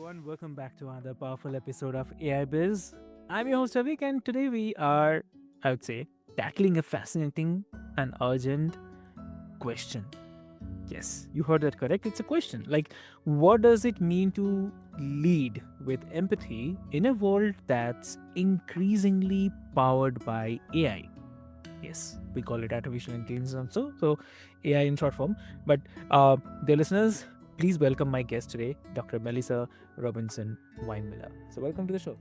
everyone. Welcome back to another powerful episode of AIBiz. I'm your host Avik, and today we are, I would say, tackling a fascinating and urgent question. Yes, you heard that correct. It's a question. Like, what does it mean to lead with empathy in a world that's increasingly powered by AI? Yes, we call it artificial intelligence also. So, AI in short form. But, dear listeners, please welcome my guest today, Dr. Melissa Robinson-Winemiller. So, welcome to the show.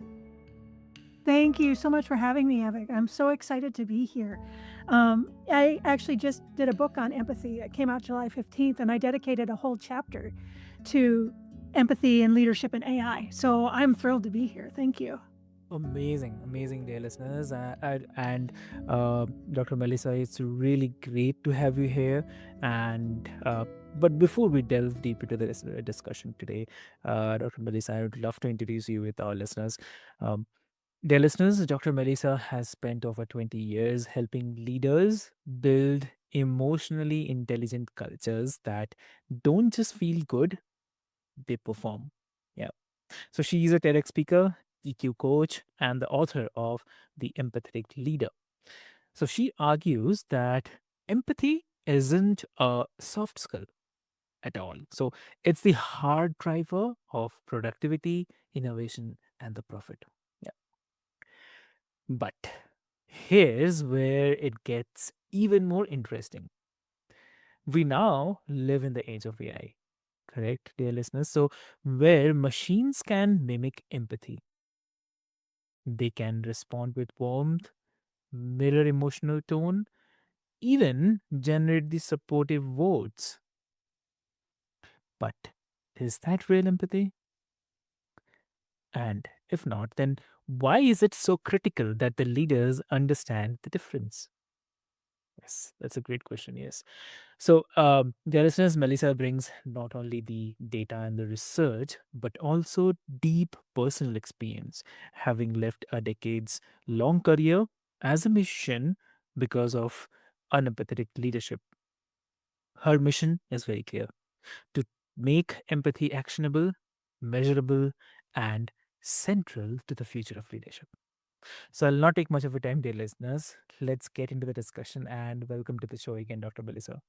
Thank you so much for having me, Avik. I'm so excited to be here. I actually just did a book on empathy. It came out July 15th, and I dedicated a whole chapter to empathy and leadership in AI. So I'm thrilled to be here. Thank you. Amazing, amazing, dear listeners. And Dr. Melissa, it's really great to have you here. And but before we delve deep into this discussion today, Dr. Melissa, I would love to introduce you with our listeners. Um, Dear listeners, Dr. Melissa has spent over 20 years helping leaders build emotionally intelligent cultures that don't just feel good, they perform. Yeah. So she is a TEDx speaker, EQ coach, and the author of The Empathetic Leader. So she argues that empathy isn't a soft skill at all. So it's the hard driver of productivity, innovation, and the profit. Yeah. But here's where it gets even more interesting. We now live in the age of AI, correct, dear listeners? So, where machines can mimic empathy, they can respond with warmth, mirror emotional tone, even generate the supportive words. But is that real empathy? And if not, then why is it so critical that the leaders understand the difference? Yes, that's a great question. Yes. So, dear listeners, Melissa brings not only the data and the research, but also deep personal experience, having left a decades long career as a musician because of unempathetic leadership. Her mission is very clear to make empathy actionable, measurable, and central to the future of leadership. So, I'll not take much of your time, dear listeners. Let's get into the discussion and welcome to the show again, Dr. Melissa.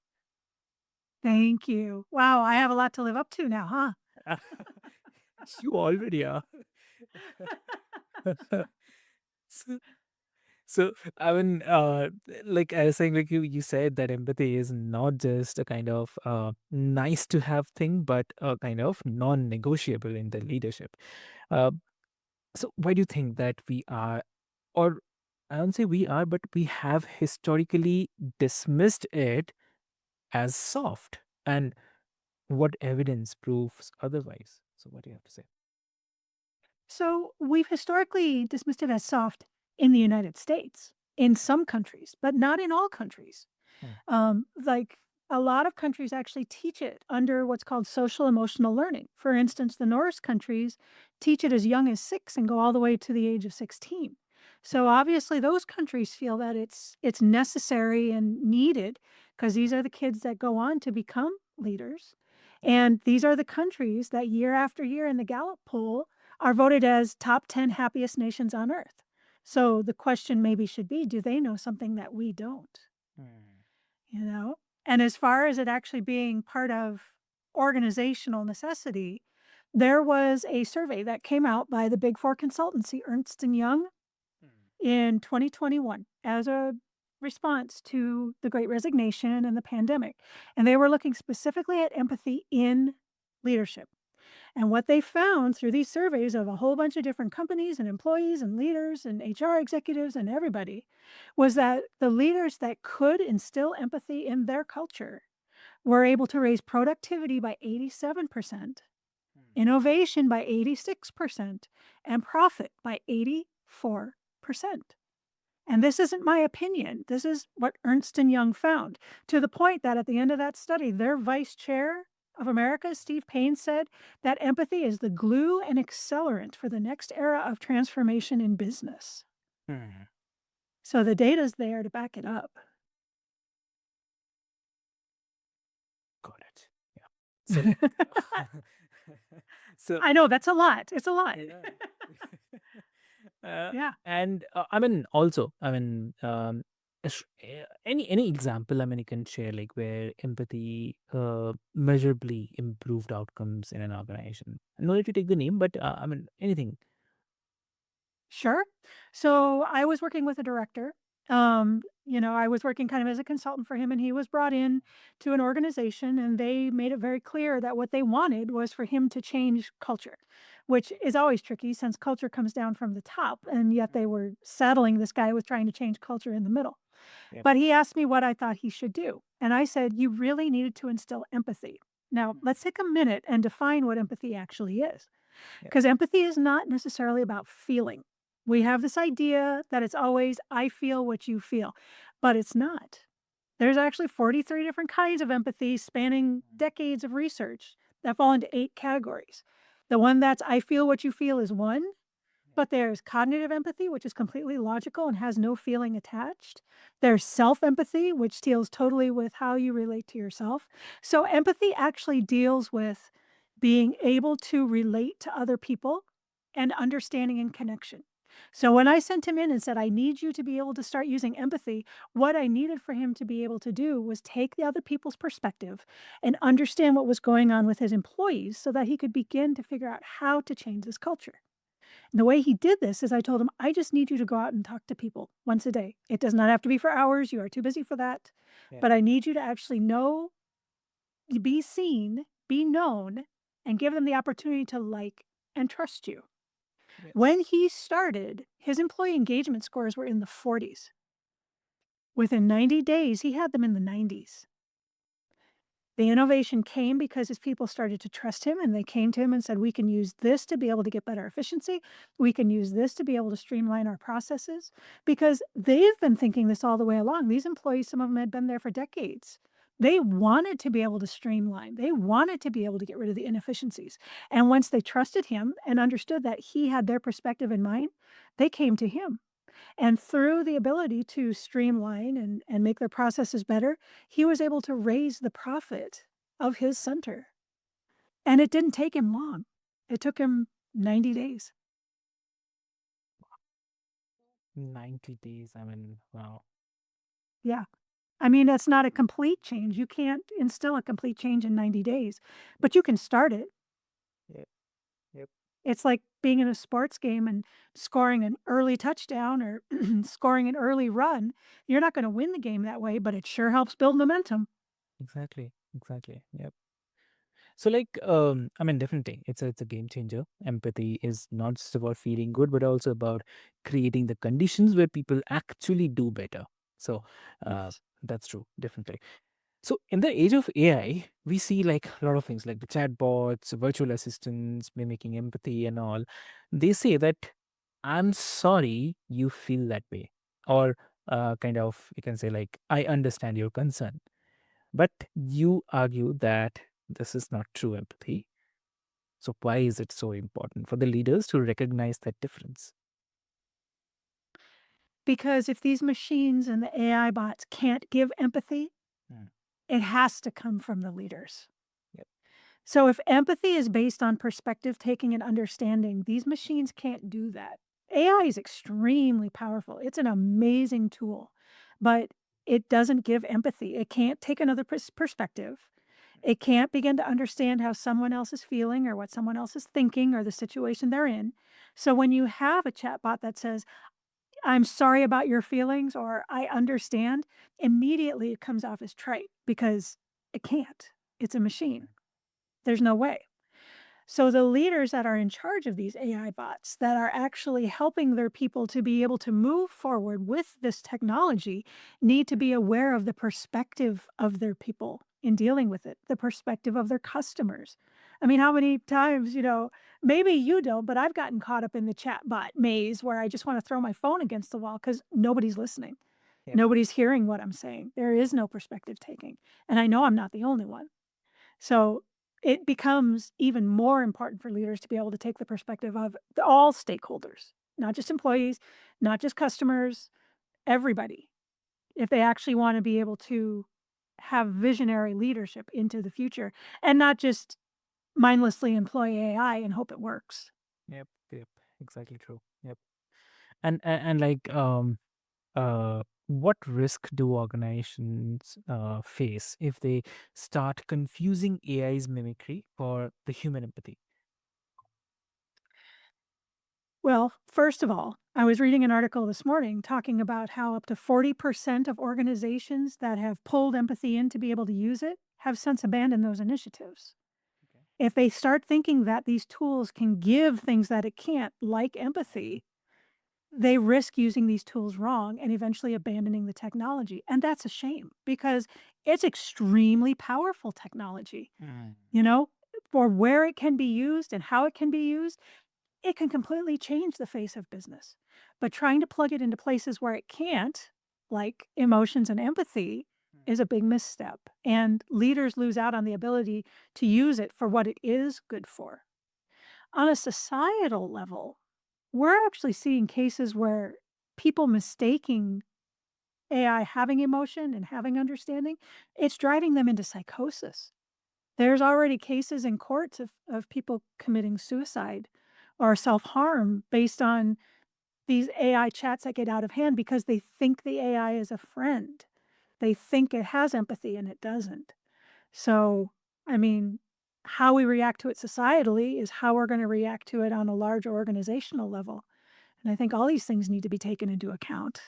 Thank you. Wow, I have a lot to live up to now, huh? You already are. so, so, I mean, like I was saying, like you said that empathy is not just a kind of nice to have thing, but a kind of non-negotiable in the leadership. Uh, so, why do you think that we are, or I don't say we are, but we have historically dismissed it as soft, and what evidence proves otherwise? So, what do you have to say? So we've historically dismissed it as soft in the United States, in some countries, but not in all countries. Hmm. Like a lot of countries actually teach it under what's called social emotional learning. For instance, the Norse countries teach it as young as 6 and go all the way to the age of 16. So obviously those countries feel that it's necessary and needed because these are the kids that go on to become leaders. And these are the countries that year after year in the Gallup poll are voted as top 10 happiest nations on earth. So the question maybe should be, do they know something that we don't? Hmm. You know? And as far as it actually being part of organizational necessity, there was a survey that came out by the Big Four consultancy, Ernst& and Young, Hmm. in 2021 as a response to the Great Resignation and the pandemic. And they were looking specifically at empathy in leadership. And what they found through these surveys of a whole bunch of different companies and employees and leaders and HR executives and everybody was that the leaders that could instill empathy in their culture were able to raise productivity by 87%, Hmm. innovation by 86%, and profit by 84%. And this isn't my opinion. This is what Ernst& and Young found, to the point that at the end of that study, their vice chair of America, Steve Payne, said that empathy is the glue and accelerant for the next era of transformation in business. Hmm. So the data's there to back it up. Got it. Yeah. So, So I know that's a lot. It's a lot. yeah. uh, Yeah. and I mean, also, I mean, any example, I mean, you can share like where empathy measurably improved outcomes in an organization. I know that you take the name, but I mean, anything. Sure. So I was working with a director. I was working kind of as a consultant for him, and he was brought in to an organization, and they made it very clear that what they wanted was for him to change culture, which is always tricky since culture comes down from the top, and yet they were saddling this guy with trying to change culture in the middle. Yep. But he asked me what I thought he should do, and I said, "You really needed to instill empathy." Now, let's take a minute and define what empathy actually is. Yep. Because empathy is not necessarily about feeling. We have this idea that it's always, I feel what you feel, but it's not. There's actually 43 different kinds of empathy spanning decades of research that fall into 8 categories. The one that's I feel what you feel is one, but there's cognitive empathy, which is completely logical and has no feeling attached. There's self empathy, which deals totally with how you relate to yourself. So, empathy actually deals with being able to relate to other people and understanding and connection. So, when I sent him in and said, I need you to be able to start using empathy, what I needed for him to be able to do was take the other people's perspective and understand what was going on with his employees so that he could begin to figure out how to change this culture. The way he did this is I told him, "I just need you to go out and talk to people once a day. It does not have to be for hours, you are too busy for that, Yep. but I need you to actually know, be seen, be known, and give them the opportunity to like and trust you." Yes. When he started, his employee engagement scores were in the 40s. Within 90 days, he had them in the 90s. The innovation came because his people started to trust him and they came to him and said, "We can use this to be able to get better efficiency. We can use this to be able to streamline our processes." Because they've been thinking this all the way along. These employees, some of them had been there for decades. They wanted to be able to streamline, they wanted to be able to get rid of the inefficiencies. And once they trusted him and understood that he had their perspective in mind, they came to him. And through the ability to streamline and make their processes better, he was able to raise the profit of his center. And it didn't take him long. It took him 90 days. 90 days. I mean, wow. Yeah. I mean, that's not a complete change. You can't instill a complete change in 90 days, but you can start it. Yep. Yep. It's like being in a sports game and scoring an early touchdown or scoring an early run. You're not going to win the game that way, but it sure helps build momentum. Exactly. Exactly. Yep. So, like, I mean, definitely, it's a game changer. Empathy is not just about feeling good, but also about creating the conditions where people actually do better. So, uh, Yes. that's true, definitely. So, in the age of AI, we see like a lot of things like the chatbots, virtual assistants, mimicking empathy, and all. They say that I'm sorry you feel that way, or kind of you can say like I understand your concern, but you argue that this is not true empathy. So, why is it so important for the leaders to recognize that difference? Because if these machines and the AI bots can't give empathy, Mm. it has to come from the leaders. Yep. So if empathy is based on perspective taking and understanding, these machines can't do that. AI is extremely powerful. It's an amazing tool, but it doesn't give empathy. It can't take another perspective. It can't begin to understand how someone else is feeling or what someone else is thinking or the situation they're in. So when you have a chatbot that says, "I'm sorry about your feelings," or "I understand," immediately it comes off as trite because it can't. It's a machine. There's no way. So the leaders that are in charge of these AI bots that are actually helping their people to be able to move forward with this technology need to be aware of the perspective of their people in dealing with it, the perspective of their customers. I mean, how many times, maybe you don't, but I've gotten caught up in the chatbot maze where I just want to throw my phone against the wall because nobody's listening. Yep. Nobody's hearing what I'm saying. There is no perspective taking. And I know I'm not the only one. So it becomes even more important for leaders to be able to take the perspective of all stakeholders, not just employees, not just customers, everybody, if they actually want to be able to have visionary leadership into the future and not just mindlessly employ AI and hope it works. Yep, yep, exactly true. Yep. And like what risk do organizations face if they start confusing AI's mimicry for the human empathy? Well, first of all, I was reading an article this morning talking about how up to 40% of organizations that have pulled empathy in to be able to use it have since abandoned those initiatives. Okay. If they start thinking that these tools can give things that it can't, like empathy, they risk using these tools wrong and eventually abandoning the technology. And that's a shame because it's extremely powerful technology. Mm. You know, for where it can be used and how it can be used, it can completely change the face of business. But trying to plug it into places where it can't, like emotions and empathy, is a big misstep. And leaders lose out on the ability to use it for what it is good for. On a societal level, we're actually seeing cases where people mistaking AI having emotion and having understanding, it's driving them into psychosis. There's already cases in courts of people committing suicide or self-harm based on these AI chats that get out of hand because they think the AI is a friend. They think it has empathy and it doesn't. So, I mean, how we react to it societally is how we're gonna react to it on a large organizational level, and I think all these things need to be taken into account.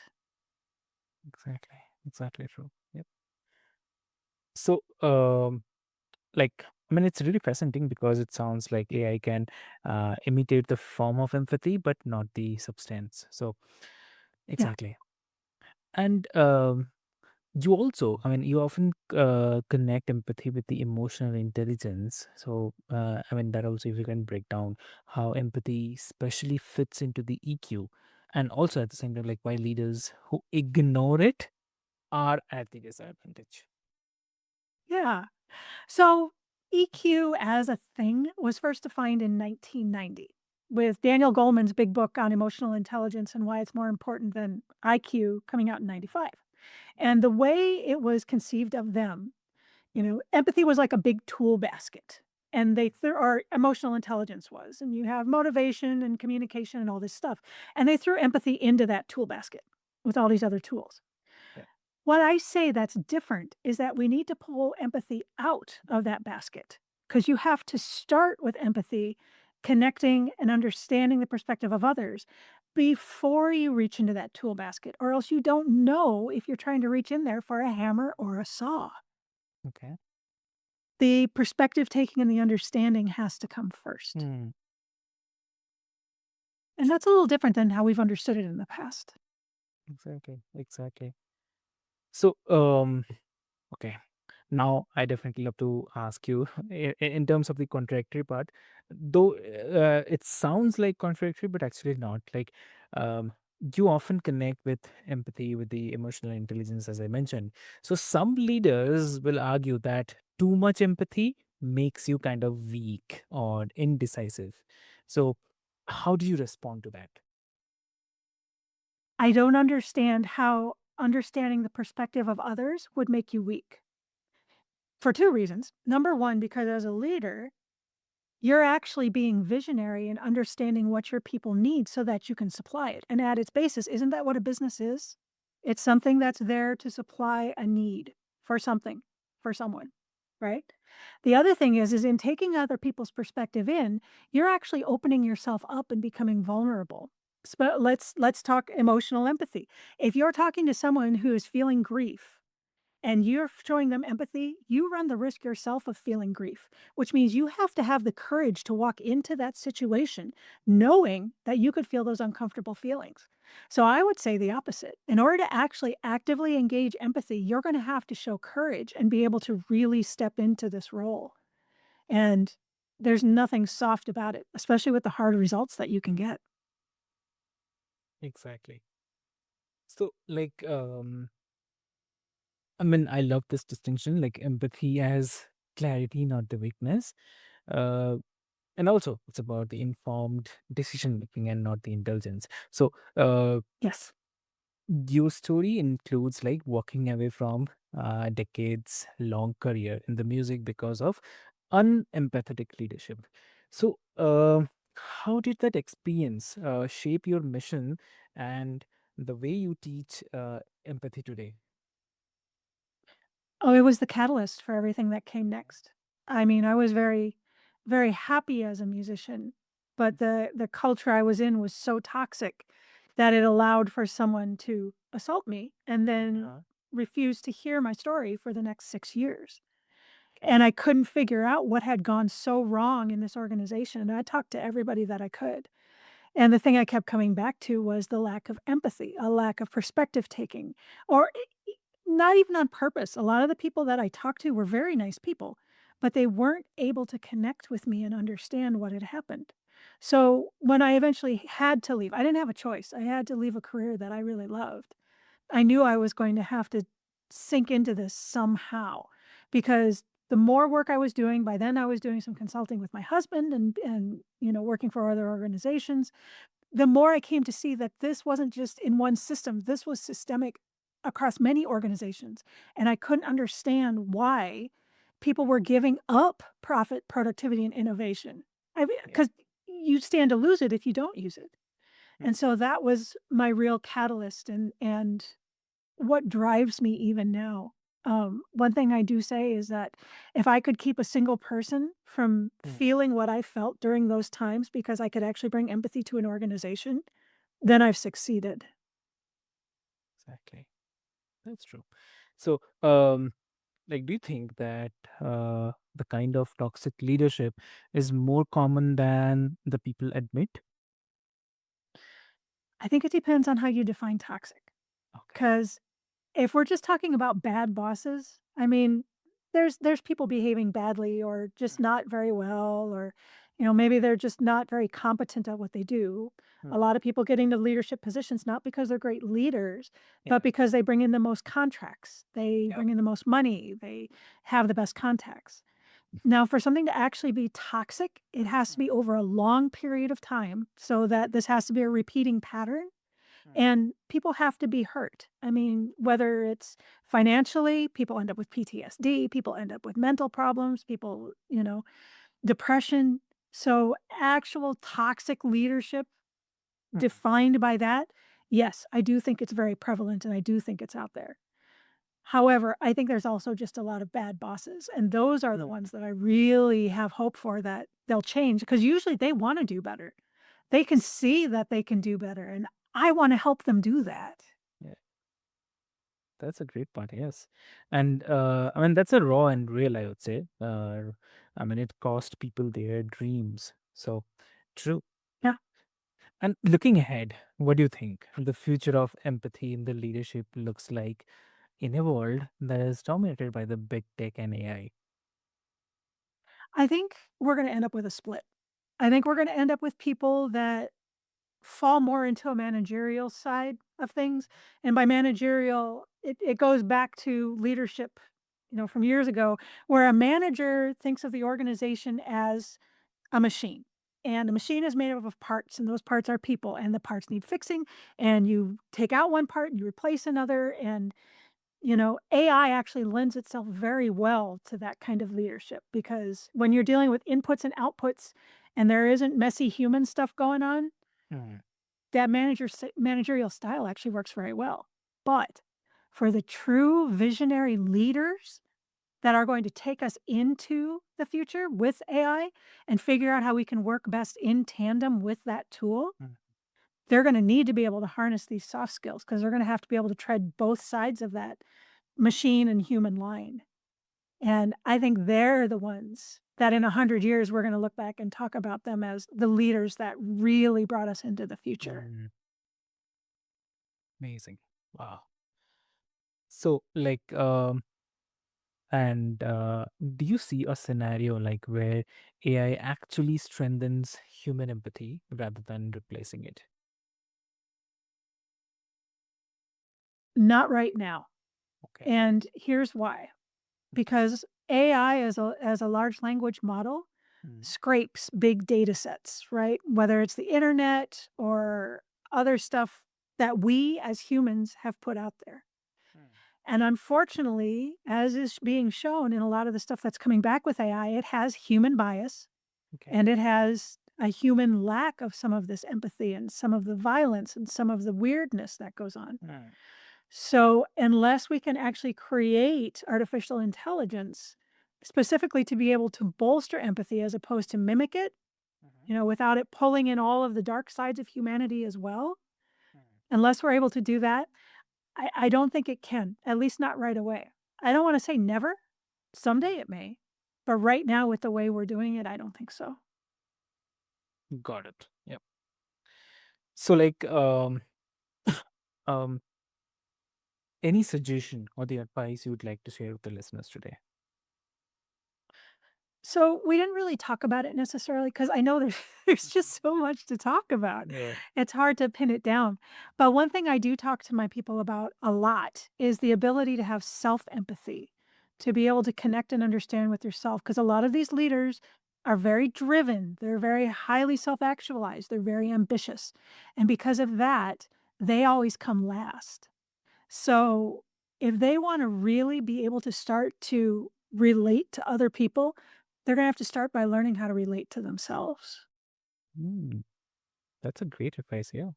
Exactly, exactly true. Yep. So, like, I mean, it's really fascinating because it sounds like AI can imitate the form of empathy, but not the substance. So, Yeah. exactly. And you also, I mean, you often connect empathy with the emotional intelligence. So, I mean, that also, if you can break down how empathy especially fits into the EQ, and also at the same time, like why leaders who ignore it are at the disadvantage. Yeah. So, EQ as a thing was first defined in 1990 with Daniel Goleman's big book on emotional intelligence and why it's more important than IQ coming out in 95. And the way it was conceived of them, empathy was like a big tool basket. And or emotional intelligence was, and you have motivation and communication and all this stuff. And they threw empathy into that tool basket with all these other tools. Yeah. What I say that's different is that we need to pull empathy out of that basket because you have to start with empathy, connecting and understanding the perspective of others before you reach into that tool basket, or else you don't know if you're trying to reach in there for a hammer or a saw. Okay. The perspective taking and the understanding has to come first. Hmm. And that's a little different than how we've understood it in the past. Exactly. Exactly. So, okay. Now, I definitely love to ask you in terms of the contradictory part, though it sounds like contradictory, but actually not. Like, um, you often connect with empathy, with the emotional intelligence, as I mentioned. So, some leaders will argue that too much empathy makes you kind of weak or indecisive. So, how do you respond to that? I don't understand how understanding the perspective of others would make you weak. For 2 reasons. Number 1, because as a leader, you're actually being visionary and understanding what your people need so that you can supply it. And at its basis, isn't that what a business is? It's something that's there to supply a need for something, for someone, right? The other thing is in taking other people's perspective in, you're actually opening yourself up and becoming vulnerable. Let's talk emotional empathy. If you're talking to someone who is feeling grief and you're showing them empathy, you run the risk yourself of feeling grief, which means you have to have the courage to walk into that situation knowing that you could feel those uncomfortable feelings. So I would say the opposite. In order to actually actively engage empathy, you're going to have to show courage and be able to really step into this role. And there's nothing soft about it, especially with the hard results that you can get. Exactly. So, I mean, I love this distinction, like empathy as clarity, not the weakness. Uh, and also, it's about the informed decision making and not the indulgence. So, Yes. your story includes like walking away from decades long career in the music because of unempathetic leadership. So, how did that experience shape your mission and the way you teach empathy today? Oh, it was the catalyst for everything that came next. I mean, I was very, very happy as a musician, but the culture I was in was so toxic that it allowed for someone to assault me and then Uh-huh. refuse to hear my story for the next 6 years. Okay. And I couldn't figure out what had gone so wrong in this organization, and I talked to everybody that I could. And the thing I kept coming back to was the lack of empathy, a lack of perspective taking, or not even on purpose. A lot of the people that I talked to were very nice people, but they weren't able to connect with me and understand what had happened. So when I eventually had to leave, I didn't have a choice. I had to leave a career that I really loved. I knew I was going to have to sink into this somehow because the more work I was doing, by then I was doing some consulting with my husband and working for other organizations, the more I came to see that this wasn't just in one system, this was systemic across many organizations, and I couldn't understand why people were giving up profit, productivity, and innovation. I Yeah. because you stand to lose it if you don't use it, Mm. and so that was my real catalyst and what drives me even now. One thing I do say is that if I could keep a single person from Mm. feeling what I felt during those times because I could actually bring empathy to an organization, then I've succeeded. Exactly. That's true. So, like, do you think that the kind of toxic leadership is more common than the people admit? I think it depends on how you define toxic. Okay. Because if we're just talking about bad bosses, I mean, there's people behaving badly or just not very well, or maybe they're just not very competent at what they do. Mm. A lot of people get into leadership positions not because they're great leaders, but Yeah. because they bring in the most contracts, they Yeah. bring in the most money, they have the best contacts. Now, for something to actually be toxic, it has to Mm. be over a long period of time so that this has to be a repeating pattern Mm. and people have to be hurt. I mean, whether it's financially, people end up with PTSD, people end up with mental problems, people, depression. So, actual toxic leadership Mm. defined by that, yes, I do think it's very prevalent and I do think it's out there. However, I think there's also just a lot of bad bosses, and those are the Mm. ones that I really have hope for that they'll change because usually they want to do better. They can see that they can do better, and I want to help them do that. Yeah. That's a great part, yes. And I mean, that's a raw and real, I would say. I mean, it cost people their dreams. So, true. Yeah. And looking ahead, what do you think the future of empathy in the leadership looks like in a world that is dominated by the big tech and AI? I think we're gonna end up with a split. I think we're gonna end up with people that fall more into a managerial side of things, and by managerial, it goes back to leadership, from years ago, where a manager thinks of the organization as a machine, and a machine is made up of parts, and those parts are people, and the parts need fixing, and you take out one part and you replace another, and AI actually lends itself very well to that kind of leadership because when you're dealing with inputs and outputs and there isn't messy human stuff going on, Mm. that managerial style actually works very well. But for the true visionary leaders that are going to take us into the future with AI and figure out how we can work best in tandem with that tool, Mm. they're going to need to be able to harness these soft skills because they're going to have to be able to tread both sides of that machine and human line. And I think they're the ones that in 100 years, we're gonna look back and talk about them as the leaders that really brought us into the future. Mm. Amazing. Wow. So, like, and do you see a scenario like where AI actually strengthens human empathy rather than replacing it? Not right now, Okay. and here's why. Because AI as a large language model Mm. scrapes big data sets, right? Whether it's the internet or other stuff that we as humans have put out there. Mm. And unfortunately, as is being shown in a lot of the stuff that's coming back with AI, it has human bias Okay. and it has a human lack of some of this empathy and some of the violence and some of the weirdness that goes on. Mm. So, unless we can actually create artificial intelligence specifically to be able to bolster empathy as opposed to mimic it, Mhm. without it pulling in all of the dark sides of humanity as well, Mm. unless we're able to do that, I don't think it can, at least not right away. I don't want to say never. Someday it may. But right now, with the way we're doing it, I don't think so. Got it. Yep. So, like, um, any suggestion or the advice you would like to share with the listeners today? So we didn't really talk about it necessarily because I know there's there's just so much to talk about. Yeah. It's hard to pin it down. But one thing I do talk to my people about a lot is the ability to have self-empathy, to be able to connect and understand with yourself. Because a lot of these leaders are very driven. They're very highly self-actualized. They're very ambitious. And because of that, they always come last. So, if they wanna really be able to start to relate to other people, they're gonna have to start by learning how to relate to themselves. Mm, that's a great advice. Yeah,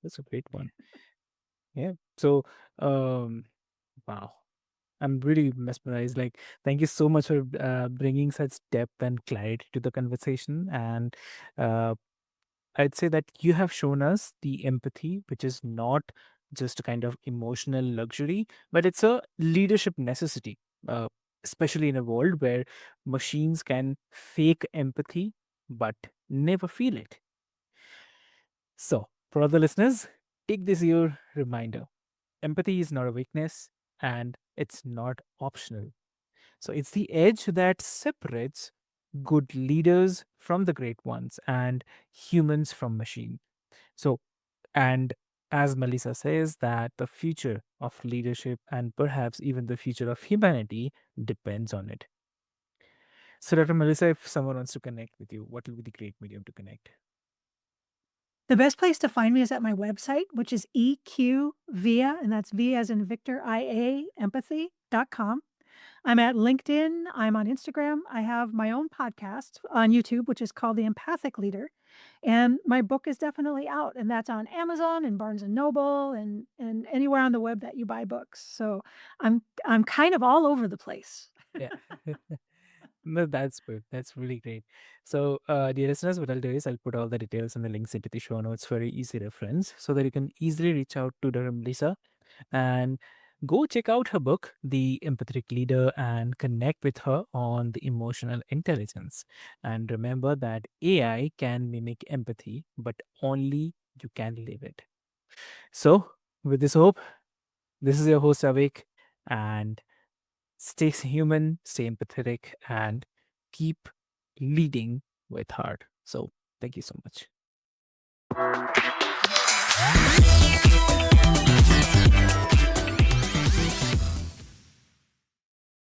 that's a great one. Yeah. So, um, wow, I'm really mesmerized. Like, thank you so much for bringing such depth and clarity to the conversation. And uh, I'd say that you have shown us the empathy, which is not just a kind of emotional luxury, but it's a leadership necessity, uh, especially in a world where machines can fake empathy but never feel it. So, for other listeners, take this your reminder. Empathy is not a weakness and it's not optional. So, it's the edge that separates good leaders from the great ones and humans from machine. So, and as Melissa says, that the future of leadership and perhaps even the future of humanity depends on it. So, Dr. Melissa, if someone wants to connect with you, what will be the great medium to connect? The best place to find me is at my website, which is EQVIA, and that's V as in Victor, IA, empathy.com. I'm at LinkedIn, I'm on Instagram, I have my own podcast on YouTube, which is called The Empathic Leader, and my book is definitely out, and that's on Amazon and Barnes& and Noble and anywhere on the web that you buy books, so I'm kind of all over the place. Yeah. No, that's good. That's really great. So, dear listeners, what I'll do is I'll put all the details and the links into the show notes for easy reference so that you can easily reach out to Dr. Melissa and go check out her book, The Empathetic Leader, and connect with her on the emotional intelligence. And remember that AI can mimic empathy, but only you can live it. So, with this hope, this is your host, Avik, and stay human, stay empathetic, and keep leading with heart. So, thank you so much.